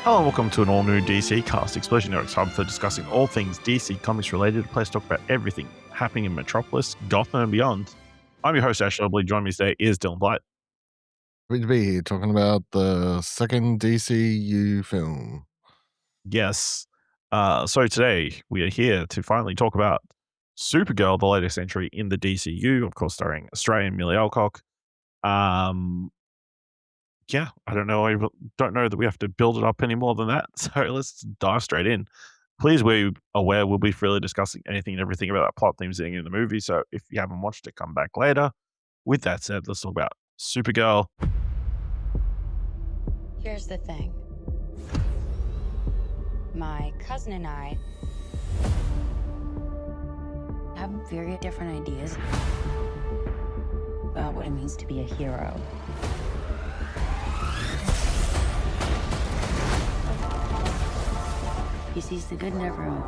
Hello and welcome to an all-new DC cast, Explosionaerts hub for discussing all things DC Comics related, a place to talk about everything happening in Metropolis, Gotham and beyond. I'm your host, Ash Hobley. Joining me today is Dylan Blight. Happy to be here talking about the second DCU film. Yes. So today we are here to finally talk about Supergirl, the latest entry in the DCU, of course starring Australian Milly Alcock. Yeah, I don't know that we have to build it up any more than that. So let's dive straight in. Please be aware we'll be freely discussing anything and everything about that plot theme sitting in the movie. So if you haven't watched it, come back later. With that said, let's talk about Supergirl. Here's the thing. My cousin and I have very different ideas about what it means to be a hero. He sees the good in everyone.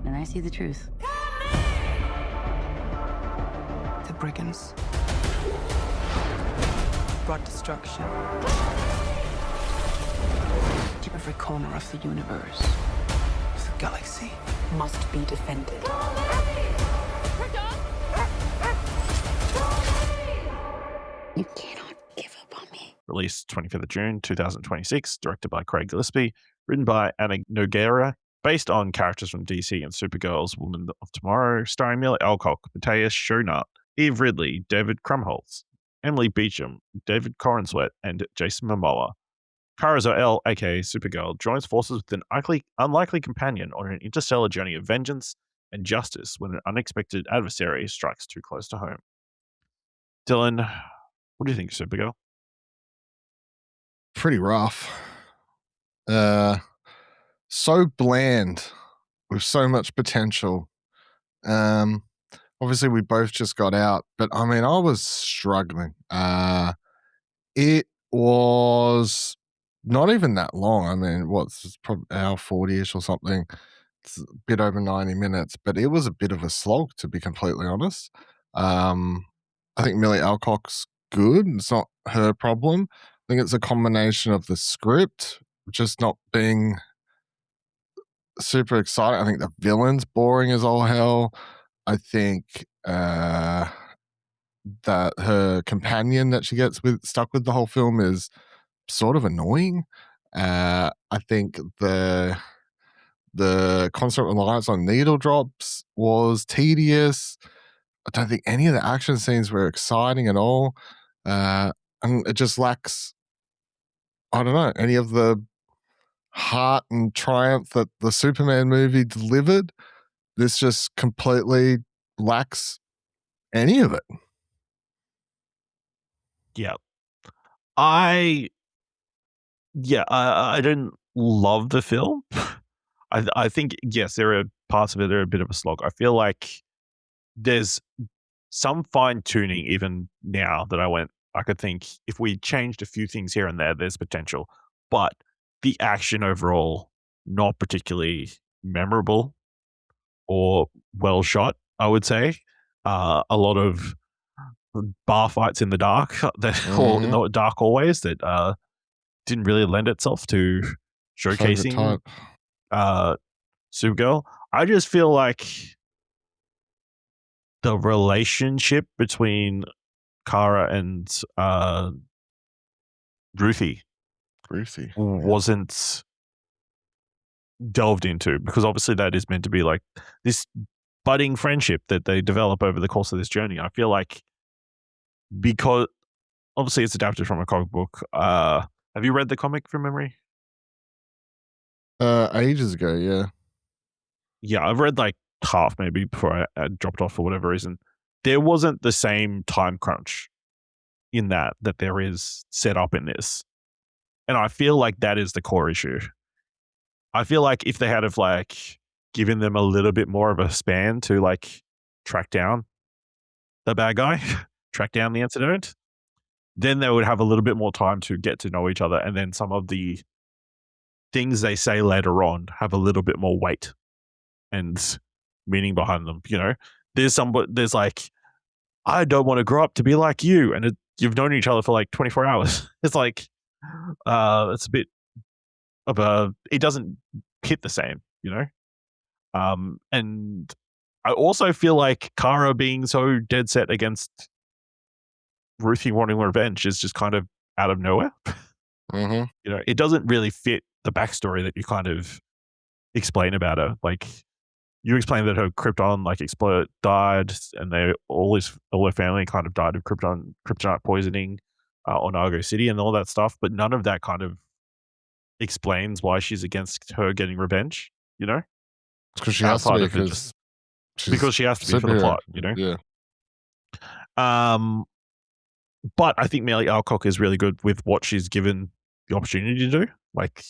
And I see the truth. The brigands brought destruction to every corner of the universe. The galaxy must be defended. You cannot give up on me. Released 25th of June 2026, directed by Craig Gillespie, written by Anna Nogueira, based on characters from DC and Supergirl's Woman of Tomorrow, starring Milly Alcock, Matthias, Schoenaerts, Eve Ridley, David Krumholtz, Emily Beecham, David Corenswet, and Jason Momoa. Kara Zor-El, aka Supergirl, joins forces with an unlikely companion on an interstellar journey of vengeance and justice when an unexpected adversary strikes too close to home. Dylan, what do you think of Supergirl? Pretty rough. So bland with so much potential. Obviously we both just got out, but I mean, I was struggling. It was not even that long. I mean, it's probably hour 40-ish or something. It's a bit over 90 minutes, but it was a bit of a slog, to be completely honest. I think Milly Alcock's good. It's not her problem. I think it's a combination of the script just not being super exciting. I think the villain's boring as all hell. I think that her companion that she gets stuck with the whole film is sort of annoying. I think the constant reliance on needle drops was tedious. I don't think any of the action scenes were exciting at all. And it just lacks, I don't know, any of the heart and triumph that the Superman movie delivered. This just completely lacks any of it. Yeah. I didn't love the film. I think, yes, there are parts of it that are a bit of a slog. I feel like there's some fine tuning even now that I could think if we changed a few things here and there, there's potential. But the action overall, not particularly memorable or well shot, I would say. A lot of bar fights in the dark, or not dark always, that didn't really lend itself to showcasing Supergirl. I just feel like the relationship between Kara and Ruthie wasn't delved into, because obviously that is meant to be like this budding friendship that they develop over the course of this journey. I feel like, because obviously it's adapted from a comic book. Have you read the comic from memory? Ages ago, yeah. Yeah, I've read like half maybe before I dropped off for whatever reason. There wasn't the same time crunch in that there is set up in this. And I feel like that is the core issue. I feel like if they had have like given them a little bit more of a span to like track down the bad guy, track down the antidote, then they would have a little bit more time to get to know each other. And then some of the things they say later on have a little bit more weight and meaning behind them. You know, there's like, I don't want to grow up to be like you. And you've known each other for like 24 hours. It's like, It's a bit of a. It doesn't hit the same, you know. And I also feel like Kara being so dead set against Ruthie wanting revenge is just kind of out of nowhere. Mm-hmm. You know, it doesn't really fit the backstory that you kind of explain about her. Like, you explain that her Krypton died, and all her family kind of died of kryptonite poisoning on Argo City and all that stuff. But none of that kind of explains why she's against her getting revenge. You know, Because she has to outside be, of it just she's because she has to be for the superhero. plot. You know, Yeah. But I think Milly Alcock is really good with what she's given the opportunity to do. Like,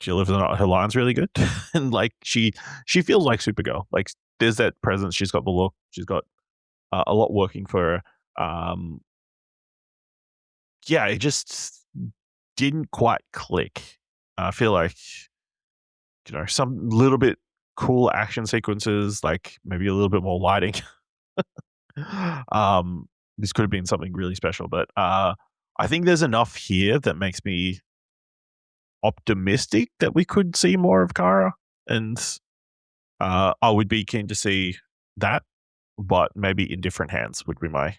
she lives in her line's really good, and like she feels like Supergirl. Like, there's that presence. She's got the look. She's got a lot working for her. Yeah, it just didn't quite click. I feel like, you know, some little bit cool action sequences, like maybe a little bit more lighting. This could have been something really special, but I think there's enough here that makes me optimistic that we could see more of Kara, and I would be keen to see that, but maybe in different hands would be my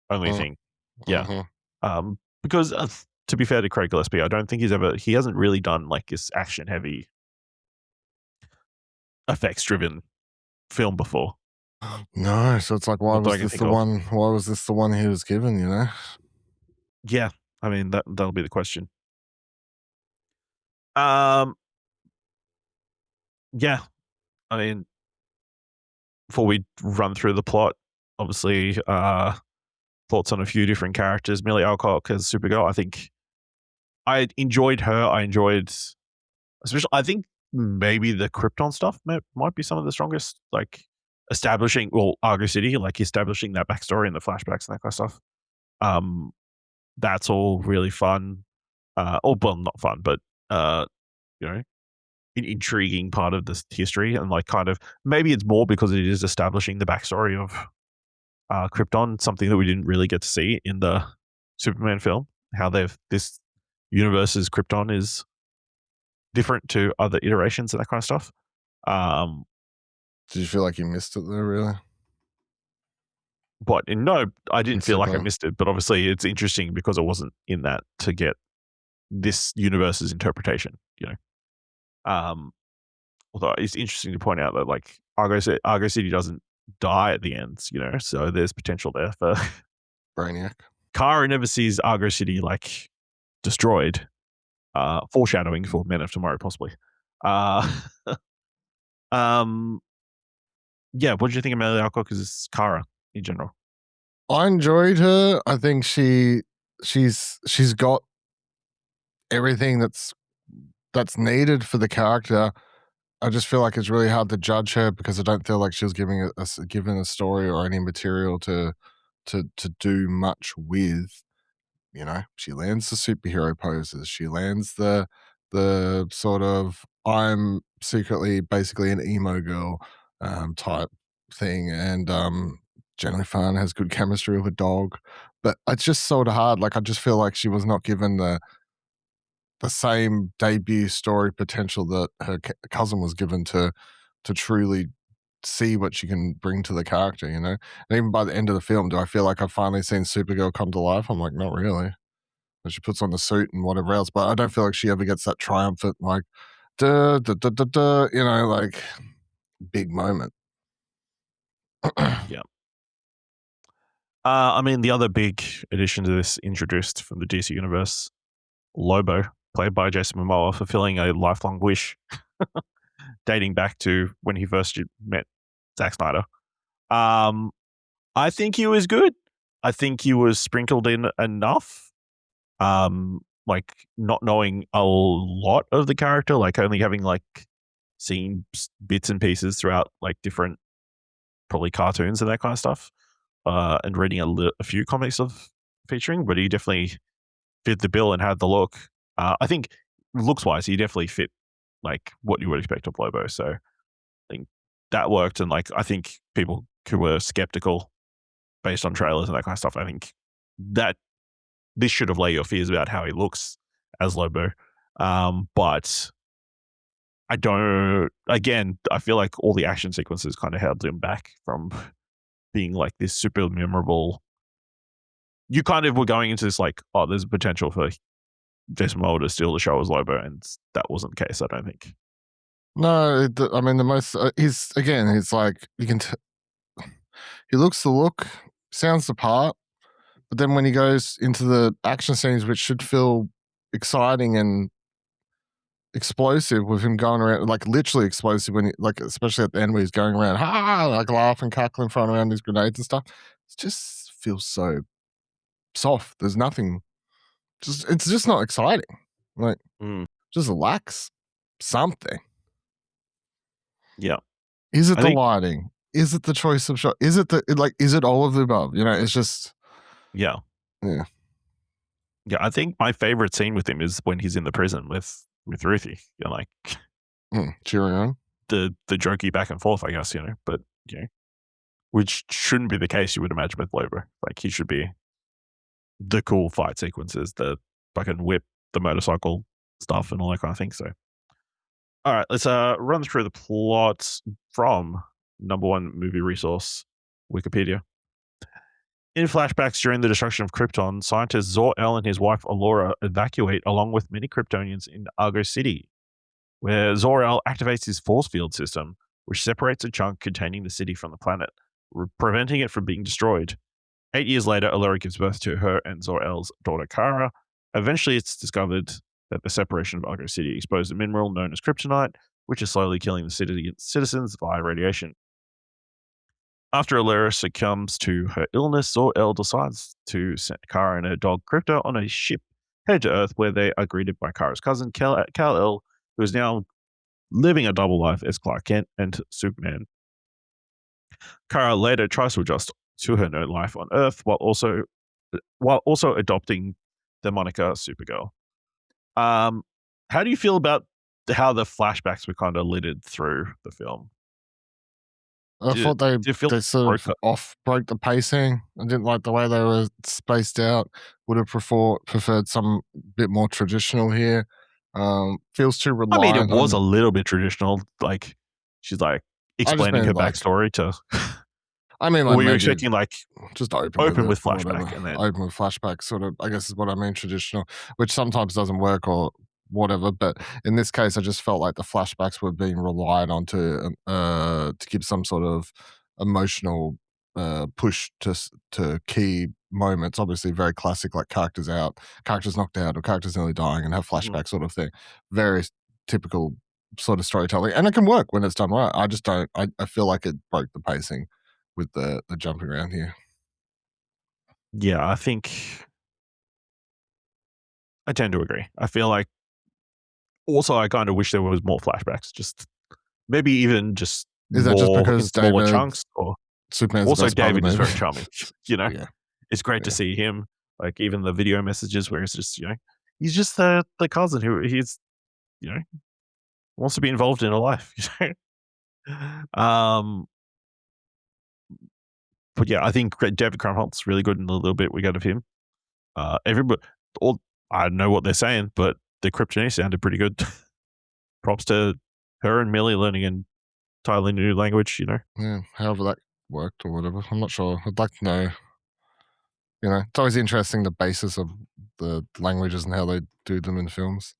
only thing. Yeah. Because to be fair to Craig Gillespie, I don't think he hasn't really done like this action heavy effects driven film before. No, so it's like, why Not that I was can this think the of. one? Why was this the one he was given? You know? Yeah, I mean that'll be the question. Yeah, I mean, before we run through the plot, obviously, thoughts on a few different characters. Milly Alcock as Supergirl. I think I enjoyed her. I enjoyed, especially, I think maybe the Krypton stuff might be some of the strongest, like establishing, Argo City, like establishing that backstory and the flashbacks and that kind of stuff. That's all really fun. Well, not fun, but you know, an intriguing part of this history, and like kind of maybe it's more because it is establishing the backstory of Krypton, something that we didn't really get to see in the Superman film. How this universe's Krypton is different to other iterations and that kind of stuff. Did you feel like you missed it there? Really? But no, I didn't feel like I Superman. missed it. But obviously, it's interesting because it wasn't in that to get this universe's interpretation. You know, although it's interesting to point out that like Argo City doesn't die at the end. You know, so there's potential there for Brainiac. Kara never sees Argo City like destroyed. Foreshadowing for Men of Tomorrow, possibly. Yeah, what did you think of Milly Alcock as Kara in general? I enjoyed her. I think she's got everything that's needed for the character. I just feel like it's really hard to judge her because I don't feel like she was given a story or any material to do much with. You know, she lands the superhero poses. She lands the sort of I'm secretly basically an emo girl type thing, and generally fun, has good chemistry with a dog. But it's just sort of hard. Like, I just feel like she was not given the same debut story potential that her cousin was given to truly see what she can bring to the character, you know? And even by the end of the film, do I feel like I've finally seen Supergirl come to life? I'm like, not really. And she puts on the suit and whatever else, but I don't feel like she ever gets that triumphant, like, duh, duh, duh, duh, duh, you know, like, big moment. Yeah. I mean, the other big addition to this introduced from the DC universe, Lobo, played by Jason Momoa, fulfilling a lifelong wish dating back to when he first met Zack Snyder. I think he was good. I think he was sprinkled in enough. Like, not knowing a lot of the character, like only having like seen bits and pieces throughout like different probably cartoons and that kind of stuff, and reading a few comics of featuring, but he definitely fit the bill and had the look. I think looks wise, he definitely fit like what you would expect of Lobo. So I think that worked, and like I think people who were skeptical based on trailers and that kind of stuff, I think that this should have laid your fears about how he looks as Lobo. But I don't. Again, I feel like all the action sequences kind of held him back from being like this super memorable. You kind of were going into this like, oh, there's a potential for Jason Momoa to steal the show as Lobo, and that wasn't the case, I don't think. No, I mean the most. He's like you can. He looks the look, sounds the part, but then when he goes into the action scenes, which should feel exciting and explosive, with him going around, like literally explosive, when he, like especially at the end where he's going around, like laughing, cackling, throwing around his grenades and stuff. It just feels so soft. There's nothing. It's just not exciting. Like just lacks something. Yeah. Is it the lighting? Is it the choice of shot? Is it is it all of the above? It's just yeah. I think my favorite scene with him is when he's in the prison with Ruthie. Like cheering on the jokey back and forth, I guess. But which shouldn't be the case. You would imagine with Lobo, like he should be the cool fight sequences, the fucking whip, the motorcycle stuff, and all that kind of thing. So, all right, let's run through the plot from number one movie resource, Wikipedia. In flashbacks during the destruction of Krypton, scientist Zor-El and his wife Allura evacuate along with many Kryptonians in Argo City, where Zor-El activates his force field system, which separates a chunk containing the city from the planet, preventing it from being destroyed. 8 years later, Allura gives birth to her and Zor-El's daughter Kara. Eventually, it's discovered that the separation of Argo City exposed a mineral known as kryptonite, which is slowly killing the citizens via radiation. After Allura succumbs to her illness, Zor-El decides to send Kara and her dog Krypto on a ship headed to Earth, where they are greeted by Kara's cousin Kal-El, who is now living a double life as Clark Kent and Superman. Kara later tries to adjust to her new life on Earth while also adopting the moniker Supergirl. How do you feel about how the flashbacks were kind of littered through the film? I thought they sort of broke the pacing. I didn't like the way they were spaced out. Would have preferred some bit more traditional here. Feels too reliant. I mean, it was a little bit traditional. Like she's like explaining her backstory to. I mean, like, were you expecting like just open with flashback and then open with flashback, sort of? I guess is what I mean, traditional, which sometimes doesn't work or whatever. But in this case, I just felt like the flashbacks were being relied on to give some sort of emotional push to key moments. Obviously, very classic, like characters knocked out, or characters nearly dying, and have flashback sort of thing. Very typical sort of storytelling, and it can work when it's done right. I just don't. I feel like it broke the pacing with the jumping around here. Yeah, I think I tend to agree. I feel like also I kind of wish there was more flashbacks. Just maybe even just is that just because smaller chunks? Or Superman's also David is very charming. Yeah. It's great to see him. Like even the video messages where it's just he's just the cousin who he's wants to be involved in a life. But yeah, I think David Krumholtz really good in the little bit we got of him. Everybody, I don't know what they're saying, but the Kryptonese sounded pretty good. Props to her and Milly learning an entirely new language. Yeah, however that worked or whatever. I'm not sure. I'd like to know. It's always interesting the basis of the languages and how they do them in films.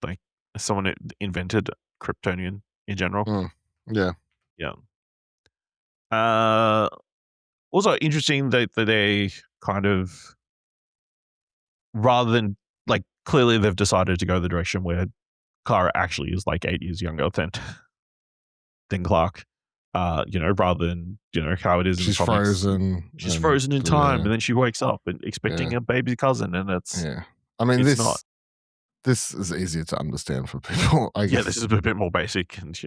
Like someone invented Kryptonian in general. Yeah. Also interesting that they kind of, rather than like clearly they've decided to go the direction where Kara actually is like 8 years younger than Clark. Rather than how it is in she's the comics. Frozen. She's frozen in time, and then she wakes up and expecting a baby cousin, and it's I mean, it's not. This is easier to understand for people. I guess. Yeah, this is a bit more basic and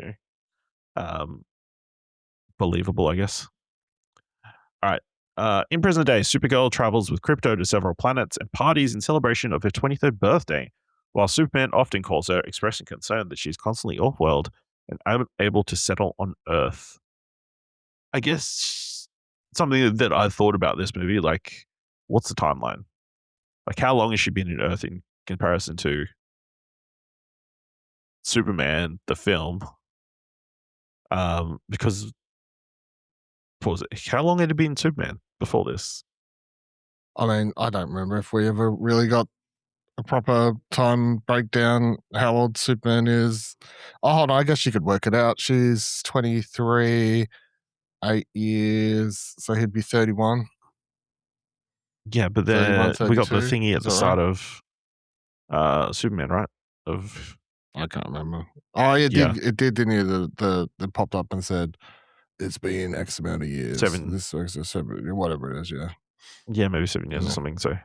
believable, I guess. All right. In present day, Supergirl travels with Krypto to several planets and parties in celebration of her 23rd birthday, while Superman often calls her, expressing concern that she's constantly off-world and unable to settle on Earth. I guess something that I thought about this movie, like, what's the timeline? Like, how long has she been in Earth in comparison to Superman, the film? Because what was it? How long had it been Superman before this? I mean, I don't remember if we ever really got a proper time breakdown how old Superman is. Oh, hold on. I guess you could work it out. She's 23, 8 years. So he'd be 31. Yeah, but 31, then we got the 32. thingy at Is the that start right? of Superman, right? I can't remember. Oh, it Yeah. did. It did, didn't it? It popped up and said it's been X amount of years. 7. This X 7, whatever it is. Yeah. Yeah, maybe 7 years or Yeah. something. So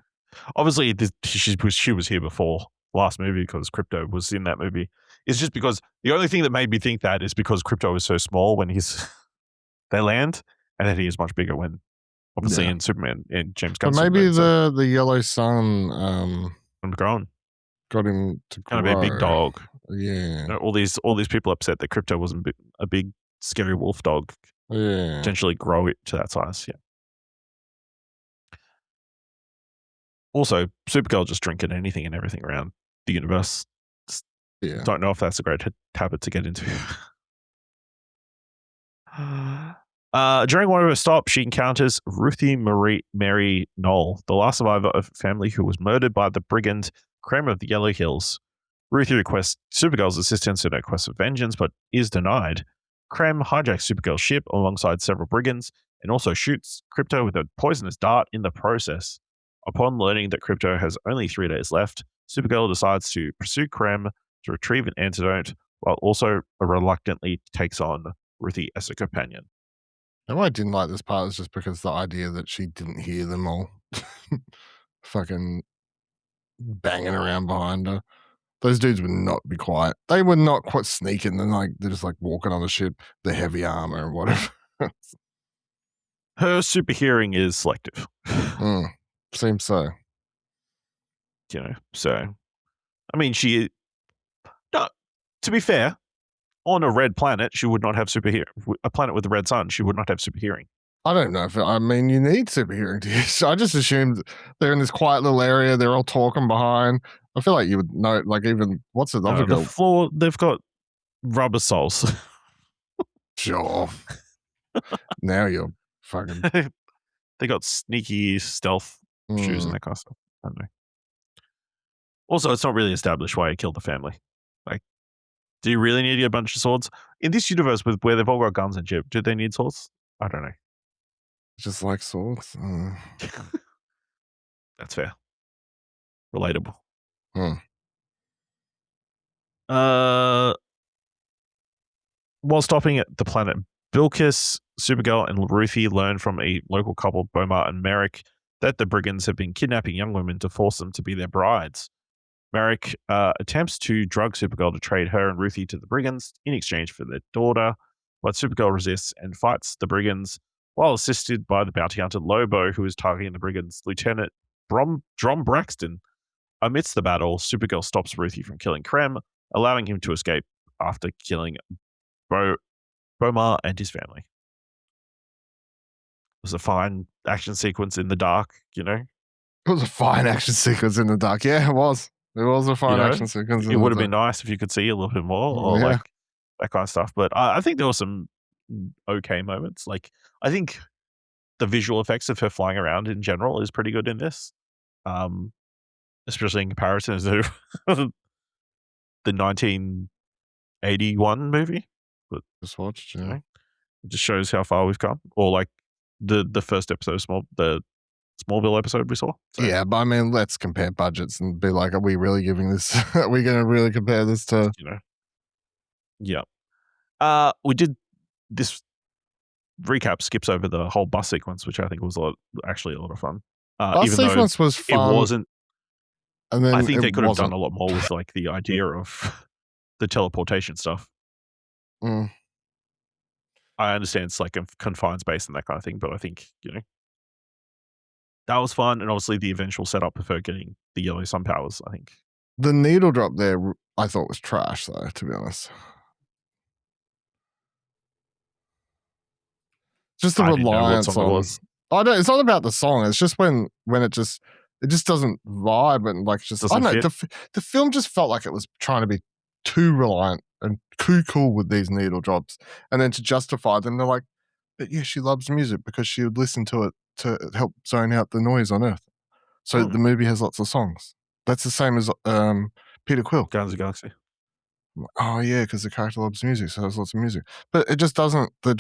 obviously she was here before last movie because Crypto was in that movie. It's just because the only thing that made me think that is because Crypto is so small when they land, and then he is much bigger when obviously Yeah. in Superman in James But Gunn. maybe Superman, the yellow sun I'm grown. got him to grow. Gonna be a big dog. Yeah. You know, all these people upset that Crypto wasn't a big scary wolf dog. Yeah. Potentially grow it to that size. Yeah. Also, Supergirl just drinking anything and everything around the universe. Yeah. Don't know if that's a great habit to get into. During one of her stops, she encounters Ruthie Mary Knoll, the last survivor of a family who was murdered by the brigand Krem of the Yellow Hills. Ruthie requests Supergirl's assistance in her quest of vengeance, but is denied. Krem hijacks Supergirl's ship alongside several brigands and also shoots Crypto with a poisonous dart in the process. Upon learning that Crypto has only 3 days left, Supergirl decides to pursue Krem to retrieve an antidote, while also reluctantly takes on Ruthie as a companion. And why I didn't like this part is just because the idea that she didn't hear them all fucking banging around behind her. Those dudes would not be quiet. They were not quite sneaking. And like they're just like walking on the ship, the heavy armor and whatever. Her super hearing is selective. Seems so. You know, so I mean, to be fair, on a red planet, she would not have super hearing. A planet with a red sun, she would not have super hearing. I don't know if you need super hearing to use. I just assumed they're in this quiet little area. They're all talking behind. I feel like you would know, like even what's it? The floor, they've got rubber soles. Sure. Now you're fucking. They got sneaky stealth shoes and that kind of stuff. I don't know. Also, it's not really established why he killed the family. Like, do you really need a bunch of swords in this universe where they've all got guns and shit? Do they need swords? I don't know. Just like swords. That's fair. Relatable. While stopping at the planet Bilkis, Supergirl and Ruthie learn from a local couple, Bomar and Merrick, that the brigands have been kidnapping young women to force them to be their brides. Merrick attempts to drug Supergirl to trade her and Ruthie to the brigands in exchange for their daughter, but Supergirl resists and fights the brigands while assisted by the bounty hunter Lobo, who is targeting the brigands' Lieutenant Drom Braxton. Amidst the battle, Supergirl stops Ruthie from killing Krem, allowing him to escape after killing Bomar and his family. It was a fine action sequence in the dark, you know? It was a fine action sequence in the dark. Yeah, it was. It was a fine action sequence. It would have been nice if you could see a little bit more or like that kind of stuff. But I think there were some okay moments. Like, I think the visual effects of her flying around in general is pretty good in this. Especially in comparison to the 1981 movie. But, just watched, you know, it just shows how far we've come. Or like the first episode, the Smallville episode we saw. So. Yeah, but I mean, let's compare budgets and be like, are we really giving this? Are we going to really compare this to? You know, yeah. We did this recap skips over the whole bus sequence, which I think was actually a lot of fun. Bus sequence was fun. It wasn't. And then I think they could have done a lot more with like the idea of the teleportation stuff. I understand it's like a confined space and that kind of thing, but I think, you know, that was fun. And obviously the eventual setup of her getting the yellow sun powers, I think. The needle drop there, I thought was trash though, to be honest. Just the reliance on. Oh no, it's not about the song. It's just when it just It just doesn't vibe, and like just I Doesn't don't know. fit. The film just felt like it was trying to be too reliant and too cool with these needle drops, and then to justify them, they're like, "But yeah, she loves music because she would listen to it to help zone out the noise on Earth." So the movie has lots of songs. That's the same as Peter Quill. Guardians of the Galaxy. Oh yeah, because the character loves music, so there's lots of music. But it just doesn't. It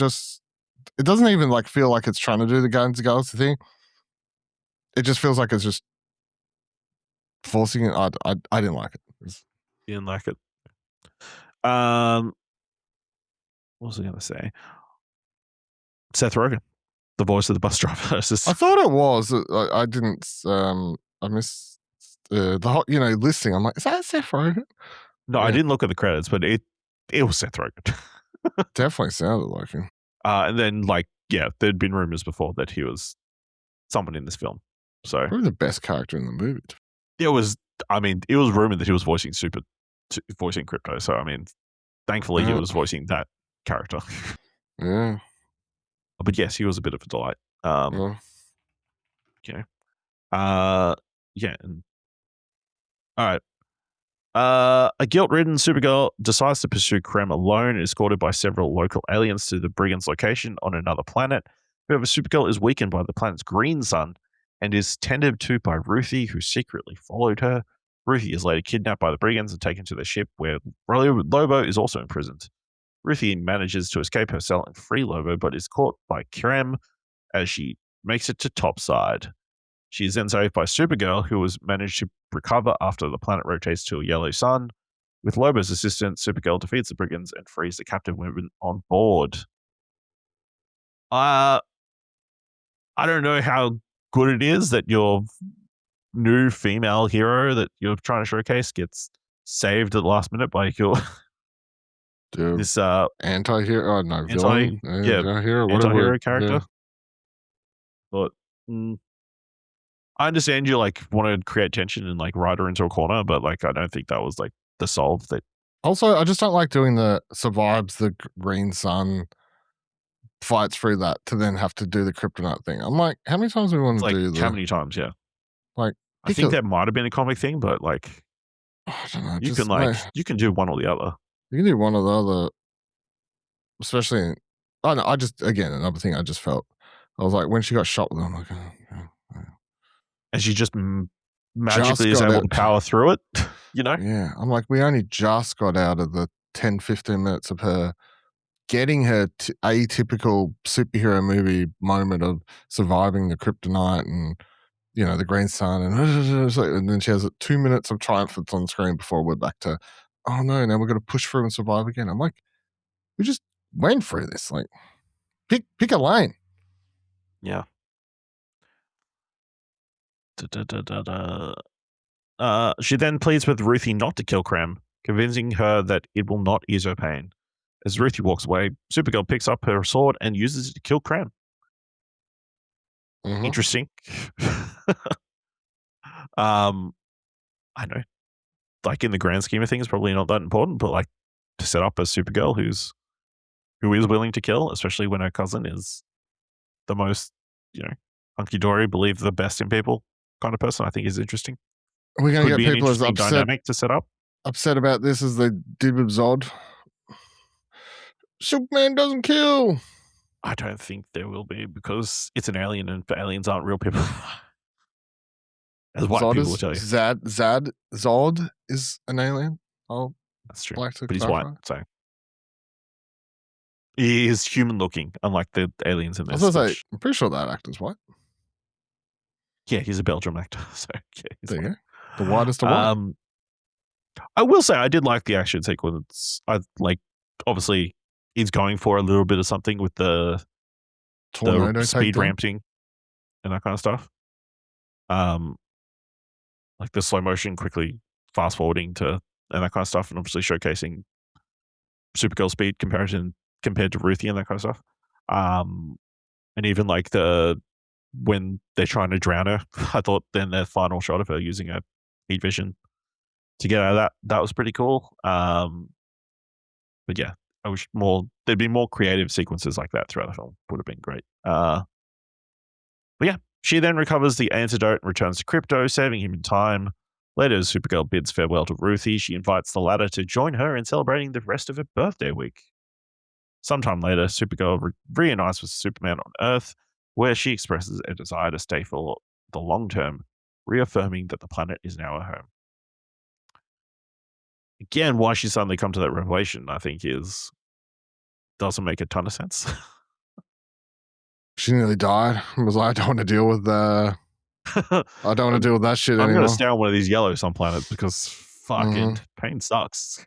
doesn't even like feel like it's trying to do the Guardians of the Galaxy thing. It just feels like it's just forcing it. I didn't like it. You didn't like it. What was I going to say? Seth Rogen, the voice of the bus driver. I thought it was. I didn't. I missed the whole, listing. I'm like, is that Seth Rogen? No, I didn't look at the credits, but it was Seth Rogen. Definitely sounded like him. And then, there'd been rumors before that he was someone in this film. So probably the best character in the movie. It was rumored that he was voicing Crypto. So I mean, thankfully he was voicing that character. Yeah. But yes, he was a bit of a delight. Yeah. And, all right. A guilt-ridden Supergirl decides to pursue Krem alone and is escorted by several local aliens to the Brigands' location on another planet. However, Supergirl is weakened by the planet's green sun and is tended to by Ruthie, who secretly followed her. Ruthie is later kidnapped by the Brigands and taken to their ship, where Lobo is also imprisoned. Ruthie manages to escape her cell and free Lobo, but is caught by Krem as she makes it to topside. She is then saved by Supergirl, who has managed to recover after the planet rotates to a yellow sun. With Lobo's assistance, Supergirl defeats the Brigands and frees the captive women on board. I don't know how good it is that your new female hero that you're trying to showcase gets saved at the last minute by this anti-hero. Oh no, villain. Anti-hero character. Yeah. But I understand you want to create tension and ride her into a corner, but I don't think that was the solve. That also, I just don't like doing the survives the green sun, fights through that to then have to do the kryptonite thing. I'm like, how many times do we want to do that? How many times? Yeah, I think that might have been a comic thing, but I don't know. You can do one or the other. You can do one or the other, especially. Another thing I just felt. I was like, when she got shot with them, I'm like, and she just magically is able to power through it, Yeah, I'm like, we only just got out of the 10, 15 minutes of her getting her atypical superhero movie moment of surviving the kryptonite and, the green sun. And then she has 2 minutes of triumphance on screen before we're back to, oh no, now we're going to push through and survive again. I'm like, we just went through this. Pick a lane. Yeah. She then pleads with Ruthie not to kill Krem, convincing her that it will not ease her pain. As Ruthie walks away, Supergirl picks up her sword and uses it to kill Krem. Mm-hmm. Interesting. I know. In the grand scheme of things, probably not that important, but to set up a Supergirl who is willing to kill, especially when her cousin is the most, hunky-dory, believe the best in people kind of person, I think is interesting. We're going to get people as upset dynamic to set up. Upset about this as they did with Zod. Superman doesn't kill. I don't think there will be, because it's an alien and aliens aren't real people. As white people will tell you. Zod is an alien. Oh, that's true. Like but he's white, so he is human looking, unlike the aliens in this. I'm pretty sure that actor's white. Yeah, he's a Belgian actor. So there you go. The whitest of white. I will say I did like the action sequence. Obviously he's going for a little bit of something with the speed ramping and that kind of stuff. The slow motion quickly fast forwarding to and that kind of stuff, and obviously showcasing Supergirl speed compared to Ruthie and that kind of stuff. And even when they're trying to drown her, I thought then the final shot of her using her heat vision to get out of that was pretty cool. But yeah, I wish there'd be more creative sequences like that throughout the film. Would have been great. But yeah, She then recovers the antidote and returns to Crypto, saving him in time. Later, as Supergirl bids farewell to Ruthie, she invites the latter to join her in celebrating the rest of her birthday week. Sometime later, Supergirl reunites with Superman on Earth, where she expresses a desire to stay for the long term, reaffirming that the planet is now her home. Again, why she suddenly come to that revelation, I think, doesn't make a ton of sense. She nearly died. I was like, I don't want to deal with I don't want to deal with that shit I'm anymore. going to stay on one of these yellow sun planets because fucking pain sucks.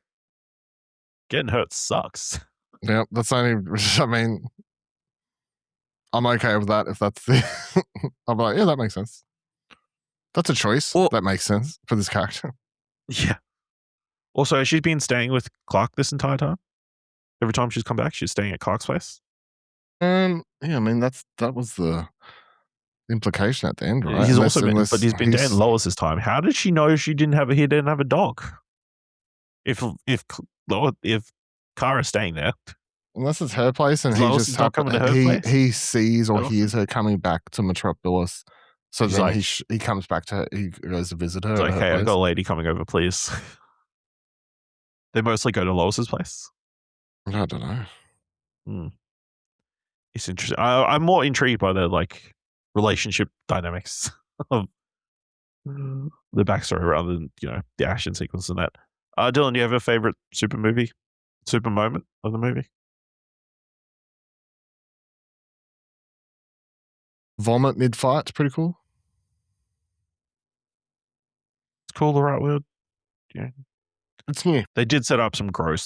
Getting hurt sucks. Yeah, that's only. I mean, I'm okay with that if that's the. I'm like, yeah, that makes sense. That's a choice. Well- that makes sense for this character. Yeah. Also, she's been staying with Clark this entire time. Every time she's come back, she's staying at Clark's place. Yeah, I mean that was the implication at the end, right? He's but he's been dating Lois this time. How did she know he didn't have a dog? If Kara's staying there, unless it's her place and Lois is not coming to her place? he sees or hears her coming back to Metropolis, so He's then like- he comes back to her. He goes to visit her. it's at like, her hey, I've place. got a lady coming over, please. They mostly go to Lois's place. I don't know. It's interesting. I'm more intrigued by the relationship dynamics of the backstory rather than the action sequence and that. Dylan, do you have a favorite super moment of the movie? Vomit mid fight's pretty cool. It's cool, the right word. It's new. They did set up some gross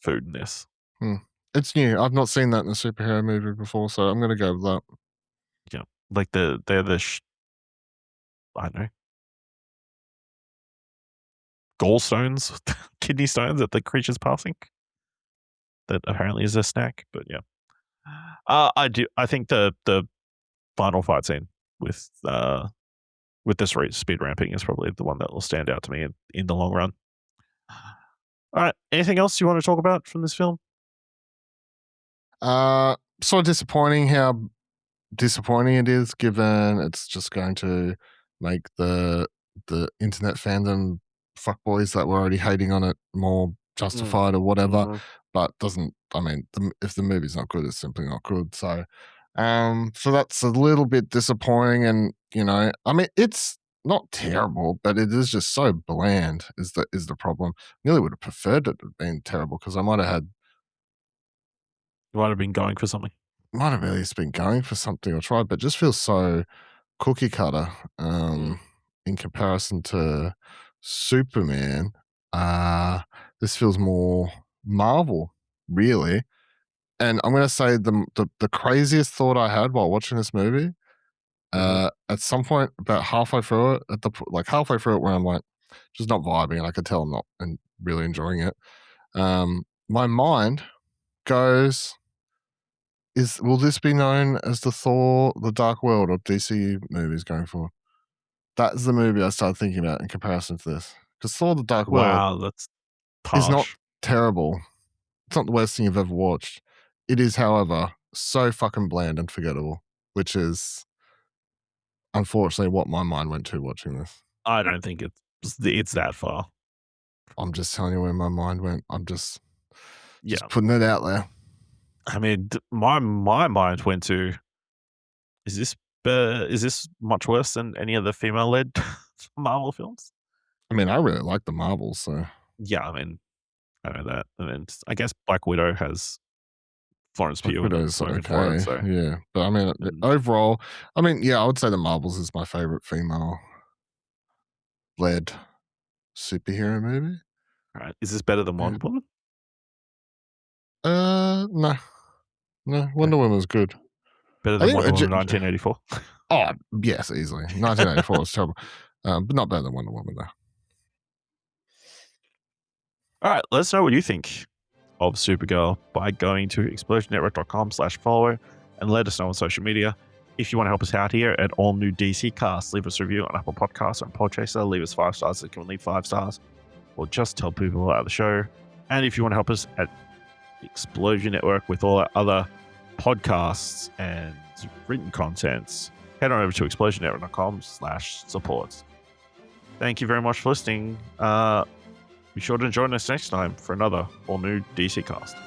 food in this. It's new. I've not seen that in a superhero movie before, so I'm gonna go with that. They're I don't know, gallstones, kidney stones that the creature's passing. That apparently is a snack, but yeah. I think the final fight scene with this speed ramping is probably the one that will stand out to me in the long run. All right. Anything else you want to talk about from this film? Sort of disappointing how disappointing it is, given it's just going to make the internet fandom fuckboys that were already hating on it more justified or whatever. Mhm. But if the movie's not good, it's simply not good. So that's a little bit disappointing, and it's not terrible, but it is just so bland. Is the problem? Nearly would have preferred it to have been terrible because I might have been going for something. might have at least been going for something or tried, but just feels so cookie cutter in comparison to Superman. This feels more Marvel, really. And I'm going to say the craziest thought I had while watching this movie, at some point about halfway through it, halfway through it, where I'm like, just not vibing, and I could tell I'm not really enjoying it. My mind goes, will this be known as the Thor, the Dark World of DC movies going forward? That's the movie I started thinking about in comparison to this. Because Thor, the Dark World Wow, that's harsh. is not terrible. It's not the worst thing you've ever watched. It is, however, so fucking bland and forgettable, which is unfortunately what my mind went to watching this. I don't think it's that far. I'm just telling you where my mind went. I'm just Yeah. putting it out there. I mean, my mind went to, is this much worse than any of the female-led Marvel films? I mean, I really like the Marvels, so Yeah, I mean, I know that. And then I guess Black Widow has Florence Pugh in it, Widow's so okay. so. Yeah, but I mean, overall, I would say the Marvels is my favorite female-led superhero movie. All right. Is this better than Wonder Woman? No, Wonder Woman was good. Better I than think Wonder Woman legit- 1984? Oh, yes, easily. 1984 was terrible, but not better than Wonder Woman, though. All right, let us know what you think of Supergirl by going to explosionnetwork.com/follow and let us know on social media. If you want to help us out here at All New DC Cast, leave us a review on Apple Podcasts or on Podchaser. Leave us 5 stars if you can leave 5 stars, or just tell people about the show. And if you want to help us at Explosion Network with all our other podcasts and written contents, head on over to explosionnetwork.com/supports. Thank you very much for listening. Be sure to join us next time for another all new DC cast.